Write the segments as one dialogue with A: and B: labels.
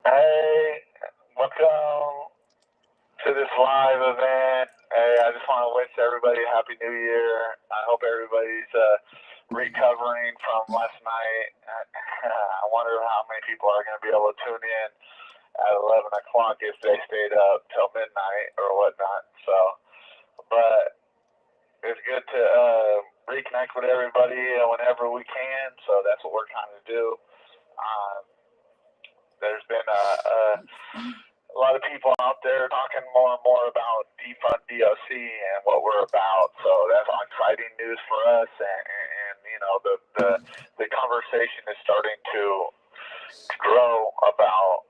A: Hey, welcome to this live event. Hey, I just want to wish everybody a Happy New Year. I hope everybody's recovering from last night. I wonder how many people are going to be able to tune in at 11 o'clock if they stayed up till midnight or whatnot. So, but it's good to reconnect with everybody whenever we can. So that's what we're trying to do. There's been a lot of people out there talking more and more about Defund DOC and what we're about. So that's exciting news for us. And you know, the conversation is starting to grow about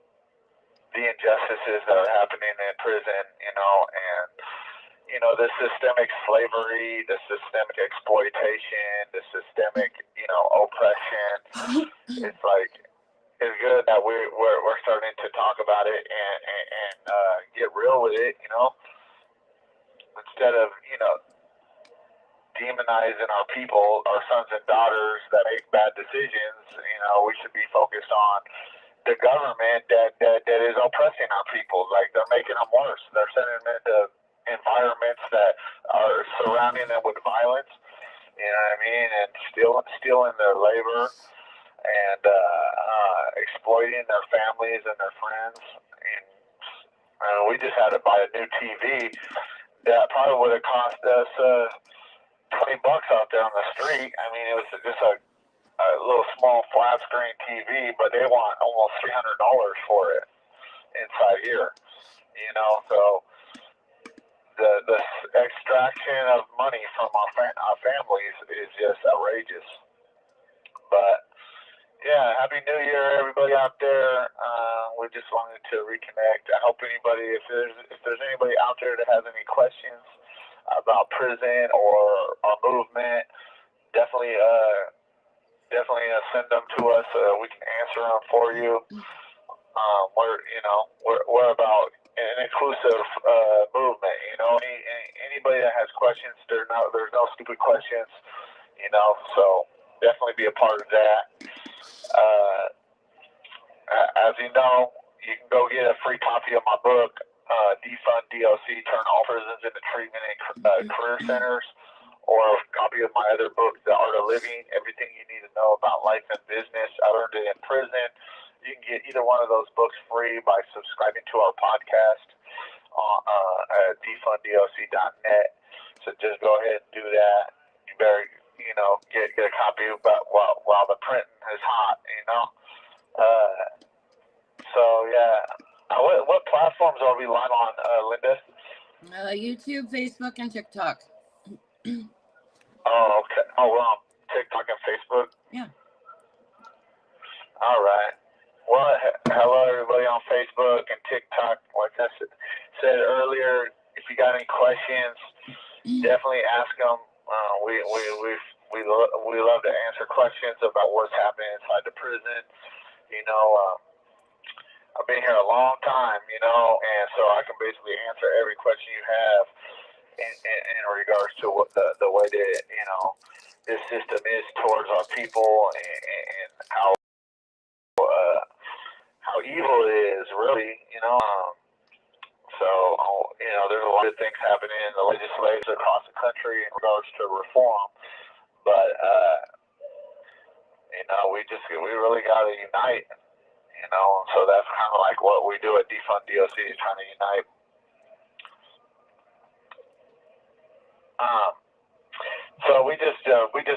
A: the injustices that are happening in prison, you know, and, you know, the systemic slavery, the systemic exploitation, the systemic, you know, oppression. It's like, it's good that we're starting to talk about it and get real with it, you know, instead of, you know, demonizing our people, our sons and daughters that make bad decisions. You know, we should be focused on the government that is oppressing our people. Like, they're making them worse. They're sending them into environments that are surrounding them with violence, you know what I mean, and stealing their labor and exploiting their families and their friends. And we just had to buy a new TV that probably would have cost us $20 out there on the street. I mean, it was just a little small flat screen TV, but they want almost $300 for it inside here. You know, so the extraction of money from our families is just outrageous. But yeah, Happy New Year, everybody out there. We just wanted to reconnect. I hope anybody, if there's anybody out there that has any questions about prison or our movement, definitely send them to us. We can answer them for you. We're about an inclusive movement. You know, anybody that has questions, there's no stupid questions. You know, so definitely be a part of that. As you know, you can go get a free copy of my book, Defund DOC, Turn All Prisons into Treatment and Career Centers, or a copy of my other book, The Art of Living, Everything You Need to Know About Life and Business. I learned it in prison. You can get either one of those books free by subscribing to our podcast at defunddoc.net. So just go ahead and do that. You better, you know, get a copy while the printing is hot, you know. So yeah, what platforms are we live on, Linda?
B: YouTube, Facebook, and TikTok.
A: Oh, okay. Oh, we're on TikTok and Facebook.
B: Yeah.
A: All right. Well, hello everybody on Facebook and TikTok. Like I said earlier, if you got any questions, definitely ask them. We love to answer questions about what's happening inside the prison. You know, I've been here a long time, you know, and so I can basically answer every question you have in regards to what the way that, you know, this system is towards our people and how evil it is, really, you know. So, you know, there's a lot of things happening in the legislatures across the country in regards to reform, but you know, we really got to unite. You know, so that's kind of like what we do at Defund DOC, is trying to unite. So we just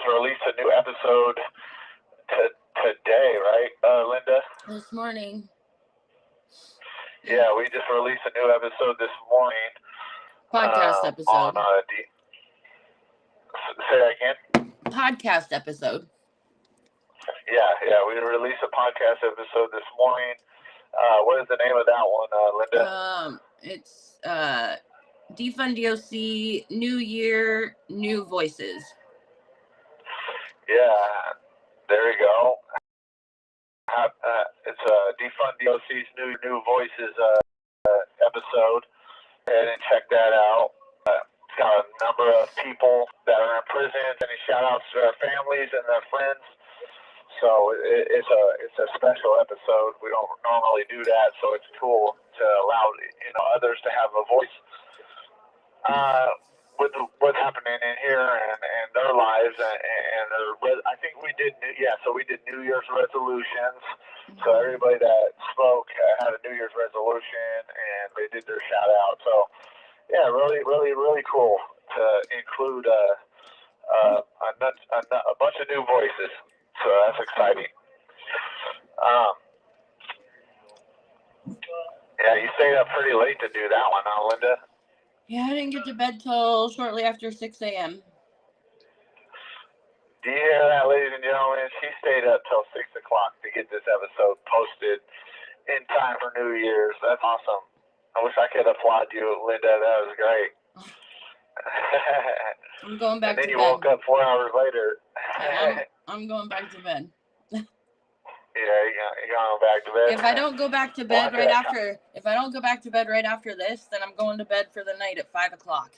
A: released a new episode today, right, Linda?
B: This morning.
A: Yeah, we just released a new episode this morning.
B: Podcast episode.
A: Say that again?
B: Podcast episode.
A: Yeah, we released a podcast episode this morning. What is the name of that one, Linda?
B: It's Defund DOC, New Year, New Voices.
A: Yeah, there you go. It's Defund DOC's New Voices episode. Go ahead and check that out. It's got a number of people that are in prison. Any shout outs to their families and their friends. So it's a special episode. We don't normally do that, so it's cool to allow others to have a voice with what's happening in here and their lives and I think we did so we did New Year's resolutions. So everybody that spoke had a New Year's resolution and they did their shout out. So yeah, really, really, really cool to include a bunch of new voices. So that's exciting. Yeah, you stayed up pretty late to do that one, huh, Linda?
B: Yeah, I didn't get to bed till shortly after 6 a.m.
A: Do you hear that, ladies and gentlemen? She stayed up till 6 o'clock to get this episode posted in time for New Year's. That's awesome. I wish I could applaud you, Linda. That was great.
B: I'm going back to bed.
A: And then you woke up 4 hours later.
B: I'm going back to bed.
A: Yeah, you're going back to bed.
B: If I don't go back to bed right after this, then I'm going to bed for the night at 5 o'clock.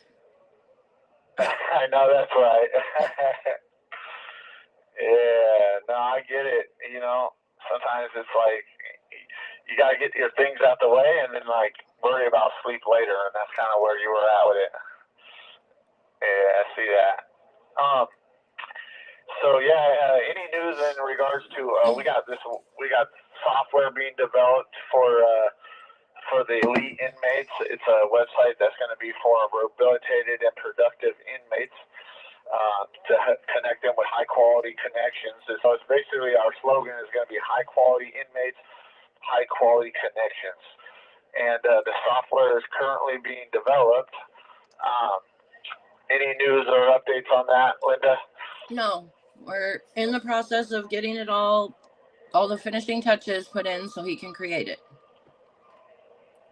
A: I know that's right. Yeah, no, I get it. Sometimes it's like you gotta get your things out the way and then like worry about sleep later, and that's kind of where you were at with it. Yeah, I see that. So yeah, any news in regards to we got software being developed for the elite inmates. It's a website that's going to be for rehabilitated and productive inmates to connect them with high quality connections. And so it's basically our slogan is going to be high quality inmates, high quality connections. And the software is currently being developed. Any news or updates on that, Linda?
B: No, we're in the process of getting it all the finishing touches put in so he can create it.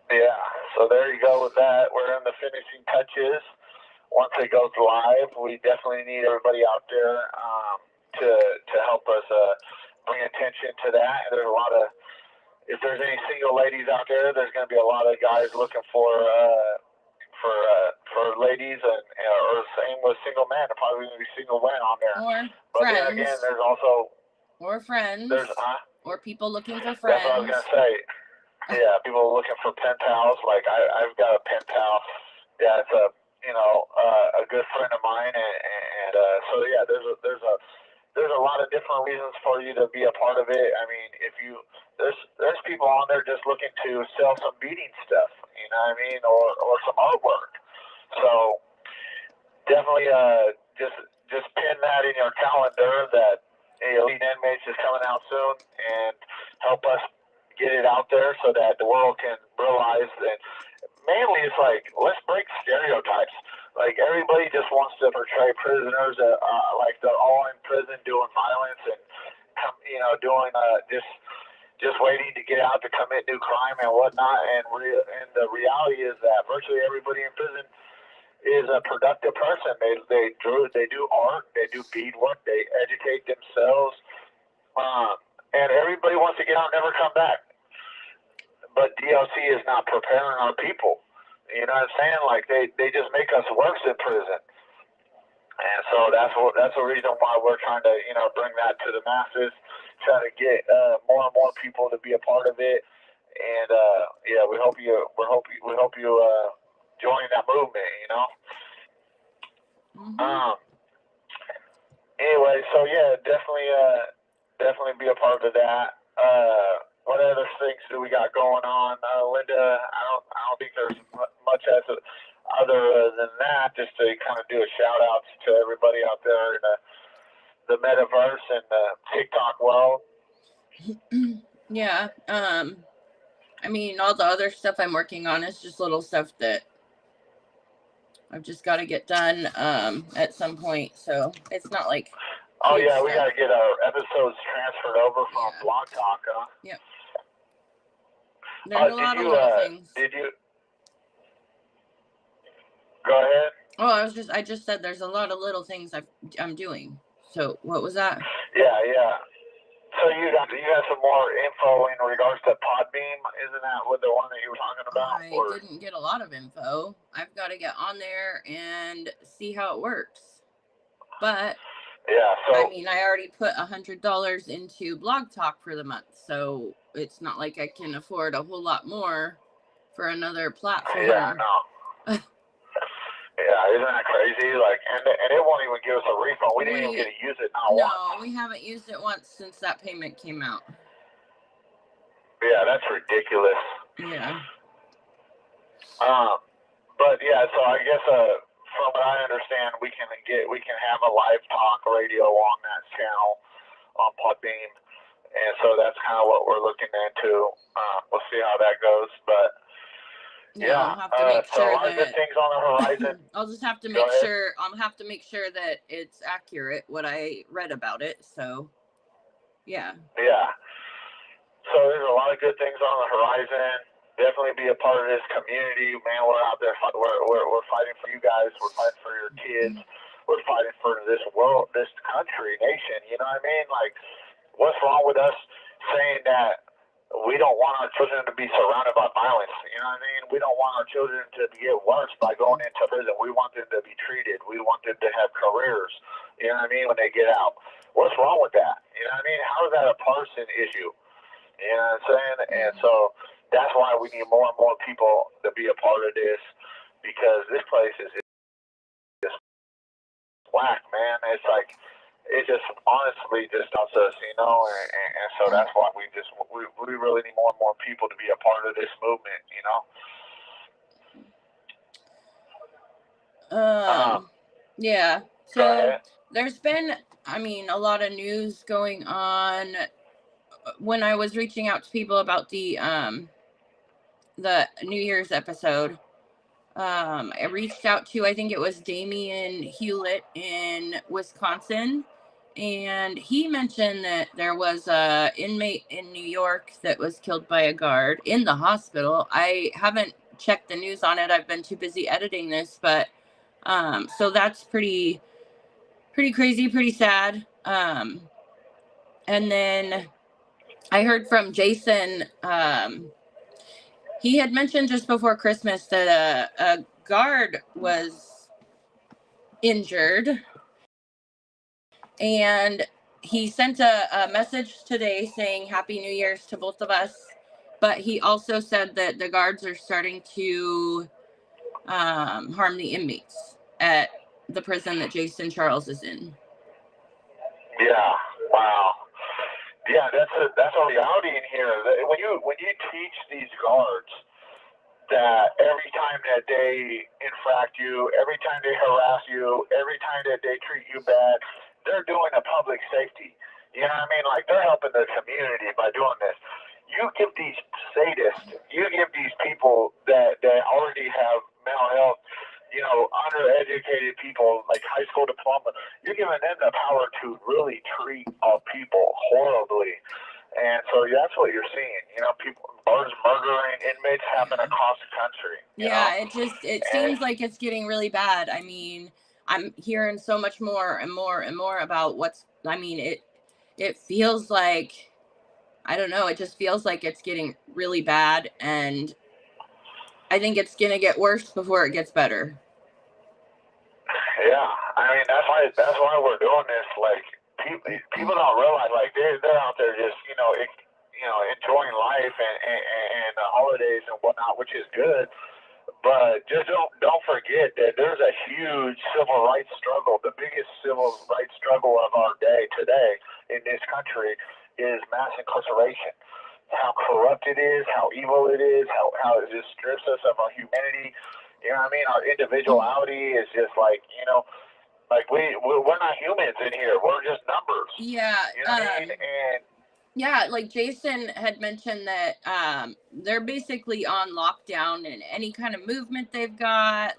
A: Yeah, so there you go with that. We're in the finishing touches. Once it goes live, we definitely need everybody out there to help us bring attention to that. And there's a lot of, if there's any single ladies out there, there's going to be a lot of guys looking for ladies, or same with single men. There's probably going to be single men on there.
B: Or friends.
A: Then again, there's also
B: friends. Or people looking for friends.
A: That's what I was going to say. Yeah, people looking for pen pals. Like I've got a pen pal. Yeah, it's a good friend of mine, and so yeah, there's a lot of different reasons for you to be a part of it. I mean, there's people on there just looking to sell some beading stuff, you know what I mean, or some artwork. So definitely just pin that in your calendar that Elite Inmates is coming out soon, and help us get it out there so that the world can realize that. Mainly, it's like, let's break stereotypes. Like, everybody just wants to portray prisoners like they're all in prison doing violence and doing just waiting to get out to commit new crime and whatnot. And the reality is that virtually everybody in prison is a productive person. They do art, they do beadwork, they educate themselves, and everybody wants to get out and never come back. But DLC is not preparing our people. You know what I'm saying? Like they just make us worse in prison. And so that's the reason why we're trying to bring that to the masses, try to get more and more people to be a part of it. And yeah, we hope you join that movement.
B: Mm-hmm.
A: Anyway, so yeah, definitely be a part of that. What other things do we got going on, Linda? I don't think there's much other than that. Just to kind of do a shout out to everybody out there in the metaverse and the TikTok world.
B: Yeah. I mean, all the other stuff I'm working on is just little stuff that I've just got to get done at some point. So it's not like.
A: Oh yeah, we got to get our episodes transferred over from Blog Talk, huh?
B: Yep. There's a lot of little things.
A: Did you? Go ahead.
B: Oh, I just said there's a lot of little things I'm doing. So what was that?
A: Yeah. So you got some more info in regards to Podbeam? Isn't that what the one that you were talking about?
B: I didn't get a lot of info. I've got to get on there and see how it works. But
A: Yeah, so
B: I mean, I already put $100 into Blog Talk for the month, so it's not like I can afford a whole lot more for another
A: yeah, I
B: platform.
A: know. Yeah, isn't that crazy? Like, and it won't even give us a refund. We didn't even get to use it not once.
B: No, we haven't used it once since that payment came out.
A: Yeah, that's ridiculous.
B: Yeah.
A: But yeah, so I guess from what I understand, we can have a live talk radio on that channel on Podbean, and so that's kind of what we're looking into. We'll see how that goes, but yeah,
B: I'll have to make
A: so
B: sure
A: a lot of good things on the horizon.
B: I'll just have to make sure. I'll have to make sure that it's accurate what I read about it. So, yeah.
A: Yeah. So there's a lot of good things on the horizon. Definitely be a part of this community, man. We're out there. We're fighting for you guys. We're fighting for your kids. We're fighting for this world, this country, nation. You know what I mean? Like, what's wrong with us saying that we don't want our children to be surrounded by violence? You know what I mean? We don't want our children to get worse by going into prison. We want them to be treated. We want them to have careers. You know what I mean? When they get out, what's wrong with that? You know what I mean? How is that a partisan issue? You know what I'm saying? And so that's why we need more and more people to be a part of this, because this place is just whack, man. It's like, it just honestly just helps us, you know, and so that's why we really need more and more people to be a part of this movement, you know?
B: Yeah. So there's been, I mean, a lot of news going on. When I was reaching out to people about the New Year's episode, I reached out to, I think it was Damian Hewlett in Wisconsin, and he mentioned that there was a inmate in New York that was killed by a guard in the hospital. I haven't checked the news on it. I've been too busy editing this, but so that's pretty crazy, pretty sad. And then I heard from Jason. He had mentioned just before Christmas that a guard was injured, and he sent a message today saying Happy New Year's to both of us. But he also said that the guards are starting to harm the inmates at the prison that Jason Charles is in.
A: Yeah. Wow. Yeah, that's a reality in here. When you teach these guards that every time that they infract you, every time they harass you, every time that they treat you bad, they're doing a public safety. You know what I mean? Like, they're helping the community by doing this. You give these sadists, you give these people that already have mental health, you know, undereducated people, like high school diploma, you're giving them the power to really treat people horribly. And so that's what you're seeing. You know, people, guards murdering inmates happen across the country.
B: Yeah, it seems like it's getting really bad. I mean, I'm hearing so much more and more and more about it feels like, I don't know, it just feels like it's getting really bad, and I think it's going to get worse before it gets better.
A: Yeah, I mean, that's why we're doing this. Like, people don't realize, like, they're out there just, you know, enjoying life and the holidays and whatnot, which is good. But just don't forget that there's a huge civil rights struggle. The biggest civil rights struggle of our day today in this country is mass incarceration. How corrupt it is, how evil it is, how it just strips us of our humanity. You know what I mean? Our individuality is just like, you know, like we're not humans in here. We're just numbers.
B: Yeah.
A: You know what I mean? And
B: yeah, like Jason had mentioned that they're basically on lockdown, and any kind of movement they've got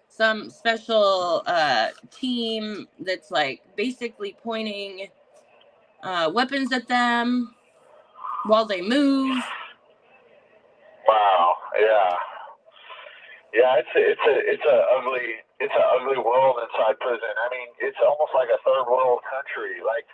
B: some special team that's like basically pointing weapons at them while they move.
A: wow, yeah. Yeah, it's a ugly world inside prison. I mean, it's almost like a third world country. Like,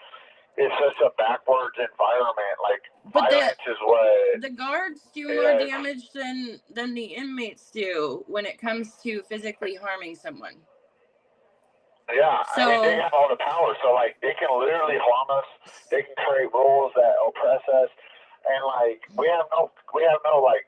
A: it's such a backwards environment. Like,
B: But
A: violence is what
B: the guards do more damage than the inmates do when it comes to physically harming someone.
A: Yeah, I mean, they
B: So,
A: have all the power, so like they can literally harm us. They can create rules that oppress us, and like we have no like,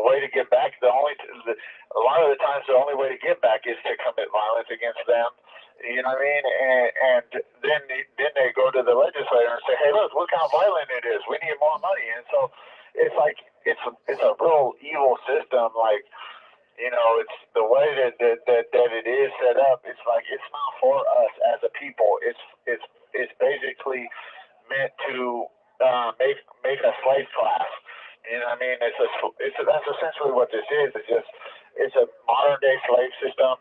A: way to get back. A lot of the times, the only way to get back is to commit violence against them. You know what I mean? And then they go to the legislator and say, hey, look how violent it is. We need more money, and so it's like it's a real evil system. Like, it's the way that it is set up. It's like it's not for us as a people. It's basically meant to make a slave class. You know what I mean? That's essentially what this is. It's a modern day slave system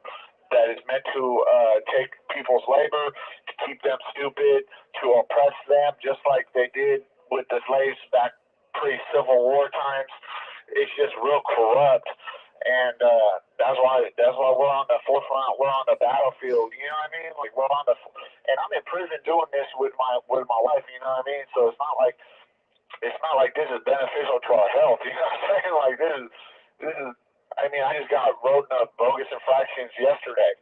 A: that is meant to take people's labor, to keep them stupid, to oppress them, just like they did with the slaves back pre-Civil War times. It's just real corrupt, and that's why we're on the forefront. We're on the battlefield. You know what I mean? Like and I'm in prison doing this with my wife. You know what I mean? So it's not like this is beneficial to our health. You know what I'm saying? Like this is. I mean, I just got wrote up bogus infractions yesterday.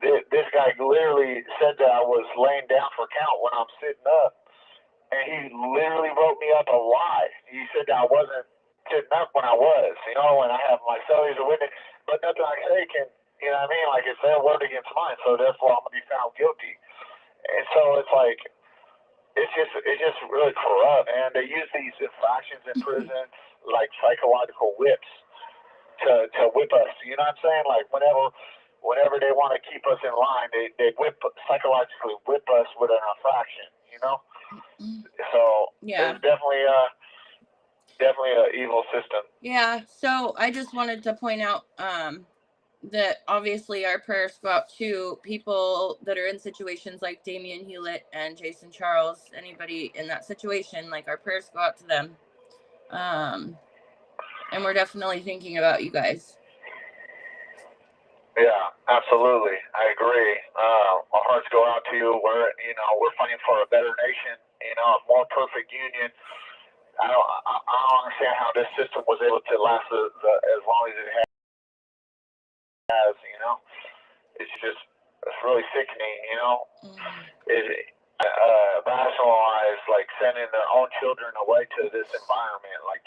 A: This guy literally said that I was laying down for count when I'm sitting up, and he literally wrote me up a lie. He said that I wasn't sitting up when I was, and I have my cellies a witness, but nothing I say can, you know what I mean? Like, it's their word against mine, so therefore I'm gonna be found guilty. And so it's like, it's just really corrupt, and they use these infractions in prison like psychological whips to whip us. You know what I'm saying? Like whenever they want to keep us in line, they psychologically whip us with an infraction. So
B: yeah.
A: it's definitely an evil system.
B: Yeah. So I just wanted to point out that obviously our prayers go out to people that are in situations like Damian Hewlett and Jason Charles. Anybody in that situation, like, our prayers go out to them. And we're definitely thinking about you guys.
A: Yeah, absolutely. I agree. Our hearts go out to you. We're fighting for a better nation. A more perfect union. I don't understand how this system was able to last as long as it has. It's really sickening. Rationalize like sending their own children away to this environment. Like,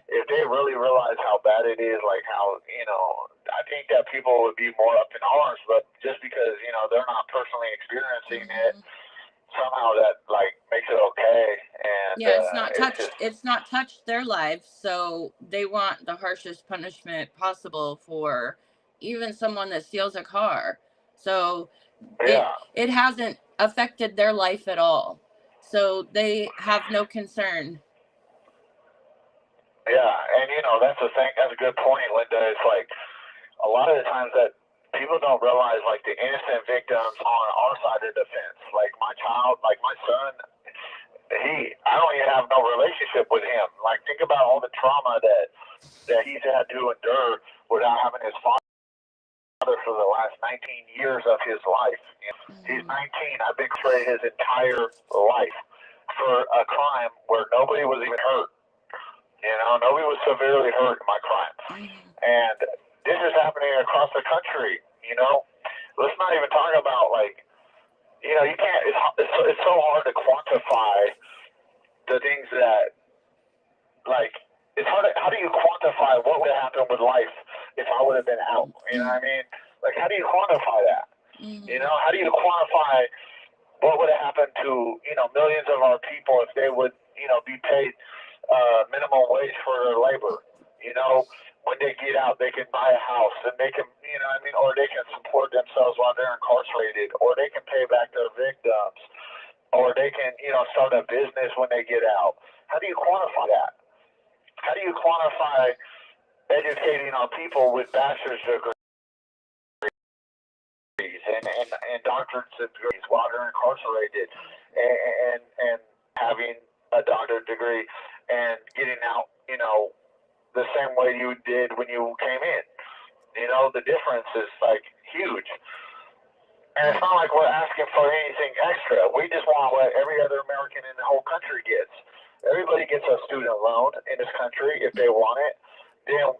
A: if they really realize how bad it is, like how, I think that people would be more up in arms, but just because, they're not personally experiencing it, somehow that like makes it okay. And
B: yeah, it's not touched their lives, so they want the harshest punishment possible for even someone that steals a car. So it hasn't affected their life at all, so they have no concern.
A: Yeah, and that's the thing. That's a good point, Linda. It's like a lot of the times that people don't realize, like, the innocent victims on our side of the fence. Like my child, like my son, I don't even have no relationship with him. Like, think about all the trauma that he's had to endure without having his father for the last 19 years of his life. He's 19. I've been straight his entire life for a crime where nobody was even hurt. Nobody was severely hurt in my crime. And this is happening across the country. Let's not even talk about, like, you can't, it's so hard to quantify the things that, like, it's hard how do you quantify what would have happened with life if I would have been out? You know what I mean? Like, how do you quantify that? How do you quantify what would have happened to, millions of our people if they would, be paid minimum wage for their labor? When they get out, they can buy a house and they can, or they can support themselves while they're incarcerated, or they can pay back their victims, or they can, start a business when they get out. How do you quantify that? How do you quantify educating our people with bachelor's degrees and doctorate degrees while they're incarcerated, and having a doctorate degree and getting out, the same way you did when you came in? The difference is like huge. And it's not like we're asking for anything extra. We just want what every other American in the whole country gets. Everybody gets a student loan in this country if they want it. Then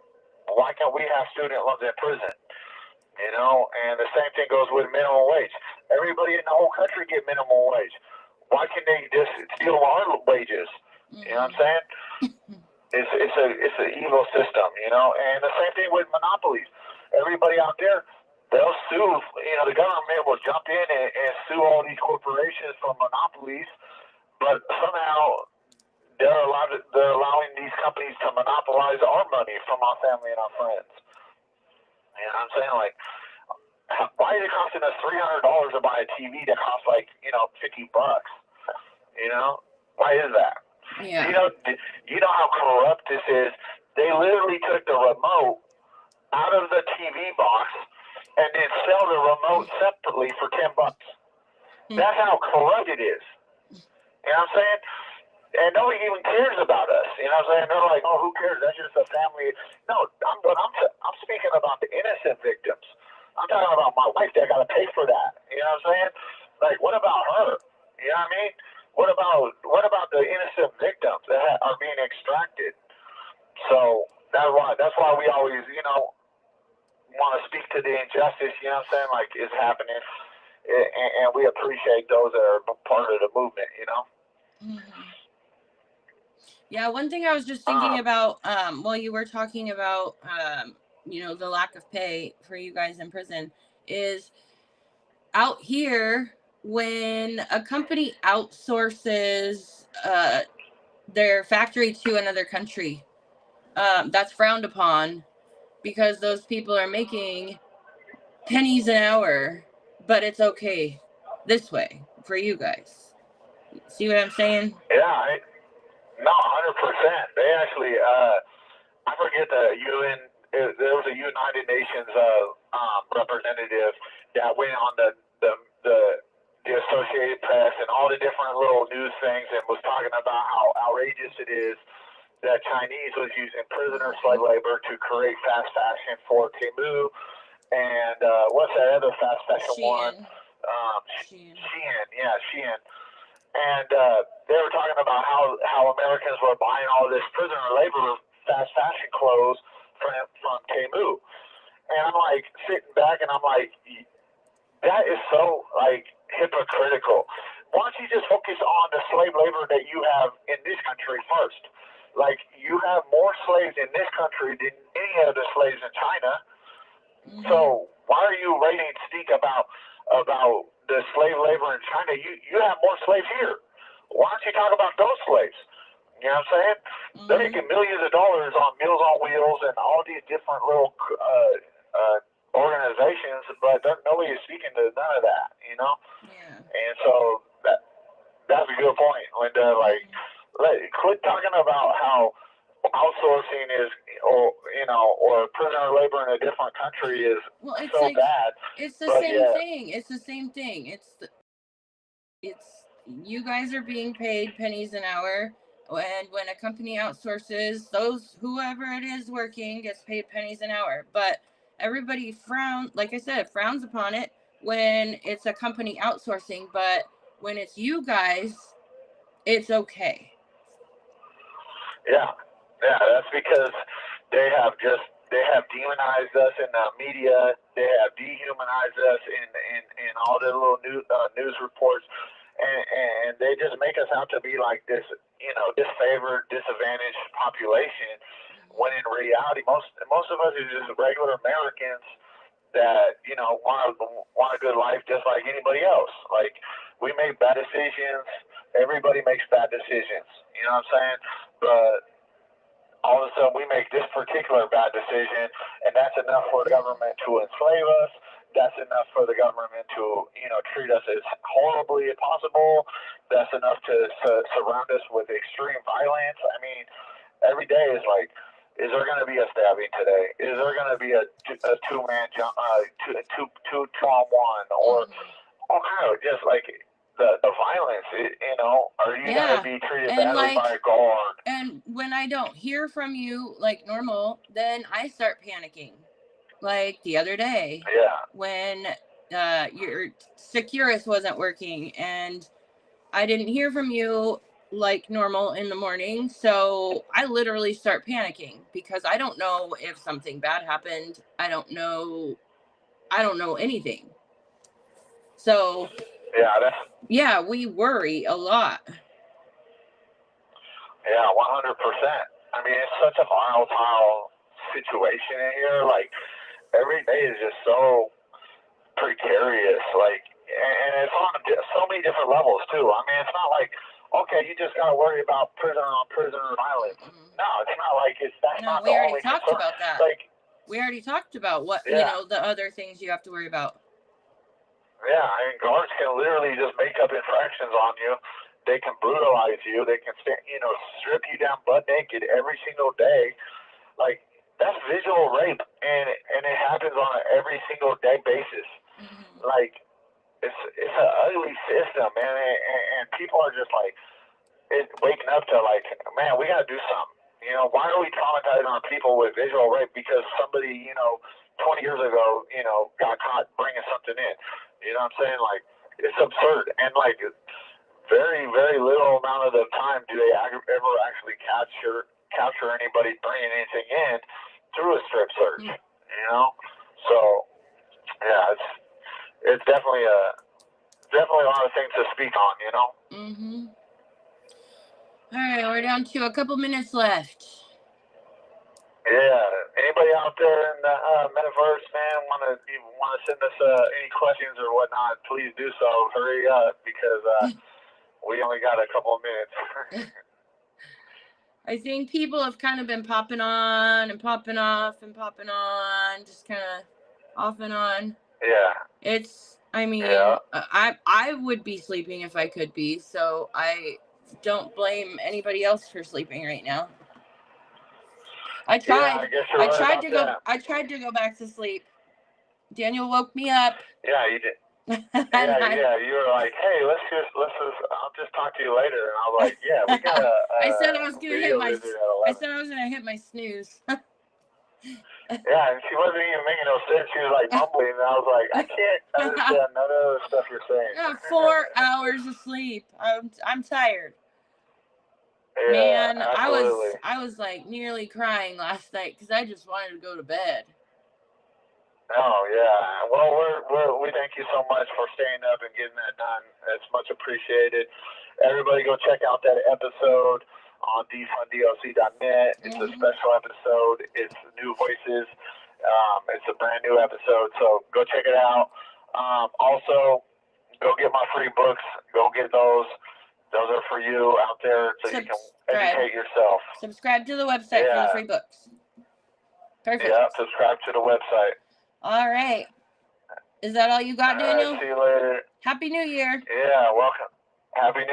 A: why can't we have student loans in prison? You know, and the same thing goes with minimum wage. Everybody in the whole country get minimum wage. Why can they just steal our wages? You know what I'm saying? It's an evil system, you know. And the same thing with monopolies. Everybody out there, they'll sue. You know, the government will jump in and sue all these corporations for monopolies, but somehow they're allowing these companies to monopolize our money from our family and our friends. You know what I'm saying? Like, why is it costing us $300 to buy a TV that costs like, you know, $50? You know, why is that?
B: Yeah.
A: You know how corrupt this is. They literally took the remote out of the TV box and then sell the remote separately for $10. That's how corrupt it is. You know what I'm saying? And nobody even cares about us. You know what I'm saying? They're like, oh, who cares? That's just a family. No, I'm speaking about the innocent victims. I'm talking about my wife that got to pay for that. You know what I'm saying? Like, what about her? You know what I mean? What about the innocent victims that are being extracted? So that's why we always, you know, want to speak to the injustice. You know what I'm saying? Like, it's happening, and we appreciate those that are part of the movement. You know.
B: Yeah, one thing I was just thinking about while you were talking about you know, the lack of pay for you guys in prison is out here when a company outsources their factory to another country, that's frowned upon because those people are making pennies an hour, but it's okay this way for you guys. See what I'm saying?
A: Yeah, no, 100%. They actually, I forget the UN. There was a United Nations representative that went on the Associated Press and all the different little news things and was talking about how outrageous it is that Chinese was using prisoner slave labor to create fast fashion for Temu and what's that other fast fashion one? Shein. Yeah, Shein. And they were talking about how Americans were buying all this prisoner labor fast fashion clothes from Temu. And I'm like sitting back and I'm like, that is so like hypocritical. Why don't you just focus on the slave labor that you have in this country first? Like, you have more slaves in this country than any of the slaves in China. So why are you raising stink about the slave labor in China? You have more slaves here. Why don't you talk about those slaves? You know what I'm saying? They're making millions of dollars on Meals on Wheels and all these different little organizations, but nobody is speaking to none of that, you know?
B: Yeah.
A: And so that's a good point, Linda. Like, quit talking about how outsourcing is, or prisoner labor in a different country is so like, bad.
B: It's the same thing. It's the same thing. It's you guys are being paid pennies an hour, and when a company outsources, whoever it is working gets paid pennies an hour. But everybody frowns upon it when it's a company outsourcing, but when it's you guys, it's okay.
A: Yeah, that's because they have demonized us in the media. They have dehumanized us in all the little news reports, and they just make us out to be like this, disfavored, disadvantaged population. When in reality, most of us are just regular Americans that want a good life just like anybody else. Like, we make bad decisions. Everybody makes bad decisions. You know what I'm saying? But all of a sudden we make this particular bad decision, and that's enough for the government to enslave us. That's enough for the government to, treat us as horribly as possible. That's enough to surround us with extreme violence. I mean, every day is like, is there going to be a stabbing today? Is there going to be a two-man jump, two-on-one, or all kind of just like the violence? Are you going to be treated badly by a guard?
B: And when I don't hear from you like normal, then I start panicking. Like the other day, when your Securus wasn't working, and I didn't hear from you like normal in the morning, so I literally start panicking because I don't know if something bad happened. I don't know I don't know anything. So
A: Yeah,
B: we worry a lot.
A: Yeah, 100%. I mean, it's such a volatile situation in here. Like, every day is just so precarious. Like, and it's on so many different levels, too. I mean, it's not like, okay, you just got to worry about prisoner on prisoner violence. No, it's not like that's
B: No,
A: not
B: we
A: the
B: already
A: only
B: talked
A: concern.
B: about that.
A: Like,
B: we already talked about what, the other things you have to worry about.
A: Yeah, I mean, guards can literally just make up infractions on you. They can brutalize you. They can, strip you down butt naked every single day. Like, that's visual rape, and it happens on an every single day basis.
B: Mm-hmm.
A: Like, it's an ugly system, man, and people are just like waking up to like, man, we got to do something. Why are we traumatizing our people with visual rape because somebody 20 years ago got caught bringing something in? You know what I'm saying? Like, it's absurd, and like very very little amount of the time do they ever actually capture anybody bringing anything in through a strip search. So yeah, it's definitely a lot of things to speak on.
B: Mm-hmm. All right, we're down to a couple minutes left.
A: Yeah. Anybody out there in the metaverse, man, want to send us any questions or whatnot? Please do so. Hurry up because we only got a couple of minutes.
B: I think people have kind of been popping on and popping off and popping on, just kind of off and on.
A: Yeah.
B: I would be sleeping if I could be, so I don't blame anybody else for sleeping right now. I tried.
A: Yeah, I guess you're right about that.
B: I tried to go back to sleep. Daniel woke me up.
A: Yeah, you did. Yeah. You were like, "Hey, let's just. I'll just talk to you later." And I was like, "Yeah, we got a."
B: I said I was gonna hit my snooze.
A: Yeah, and she wasn't even making no sense. She was like mumbling, and I was like, "I can't understand none of the stuff you're saying."
B: 4 hours of sleep. I'm tired.
A: Yeah,
B: Man,
A: absolutely.
B: I was like nearly crying last night because I just wanted to go to bed.
A: Oh yeah. Well, we thank you so much for staying up and getting that done. It's much appreciated. Everybody, go check out that episode on defunddoc.net. It's a special episode. It's new voices. It's a brand new episode, so go check it out. Also, go get my free books. Go get those. Those are for you out there, so you can educate yourself.
B: Subscribe to the website for the free books. Perfect.
A: Yeah, subscribe to the website.
B: All right. Is that all you got, Daniel?
A: See you later.
B: Happy New Year.
A: Yeah, welcome. Happy New Year.